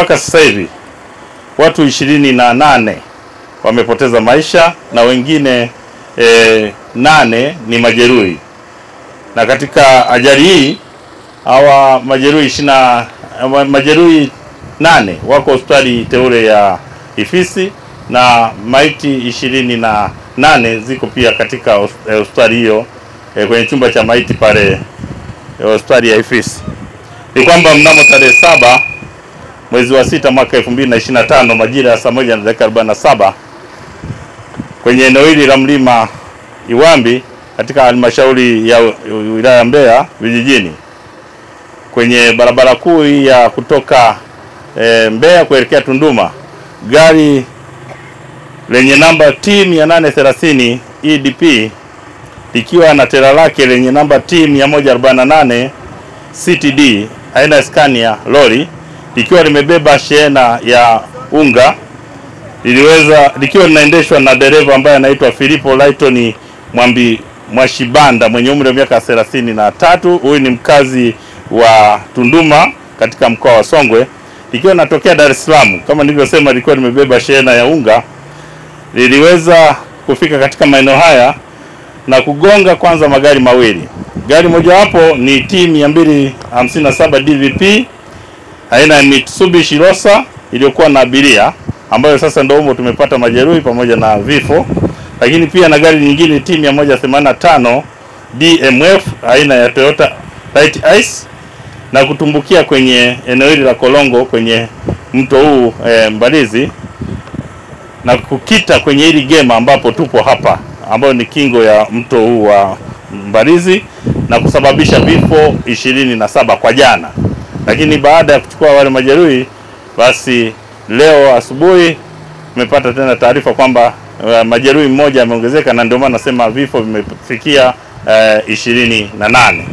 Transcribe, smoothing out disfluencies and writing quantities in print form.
mpaka sasa hivi watu 28 wamepoteza maisha na wengine 8 ni majeruhi. Na katika ajali hii hawa majeruhi 8 wako hospitali teule ya Ifisi na maiti 28 ziko pia katika hospitali hiyo kwenye chumba cha maiti pale hospitali ya Ifisi. Ni kwamba mnamo tarehe 7 mwezi wa 6 mwaka 2025 majira ya saa 1:47 kwenye eneo hili la Mlima Iwambi katika halmashauri ya wilaya ya Mbeya vijijini, kwenye barabara kuu ya kutoka Mbeya kuelekea Tunduma, gari lenye namba T830 EDP likiwa na tela lake lenye namba T148 CTD aina Scania lori likiwa limebeba shehena ya unga likiwa linaendeshwa na dereva ambaye anaitwa Filipo Lighton Mwashibanda mwenye umri wa miaka 33. Huyu ni mkazi wa Tunduma katika mkoa wa Songwe, likiwa linatokea Dar es Salaam. Kama nilivyosema, lilikuwa limebeba shehena ya unga. Liliweza kufika katika maeneo haya na kugonga kwanza magari mawili. Gari mojawapo ni T257 DVP aina ya Mitsubishi Rosa iliyokuwa na abiria, ambayo sasa ndio humo tumepata majeruhi pamoja na vifo. Lakini pia na gari nyingine T185 DMF aina ya Toyota Light Ice na kutumbukia kwenye eneo hili la Kolongo kwenye mto huu Mbalizi na kukita kwenye hili gema ambapo tupo hapa, ambayo ni kingo ya mto huu wa Mbalizi na kusababisha vifo 27 kwa jana. Lakini baada ya kuchukua wale majeruhi, basi leo asubuhi tumepata tena taarifa kwamba majeruhi mmoja ameongezeka, na ndio maana nasema vifo vimefikia 28.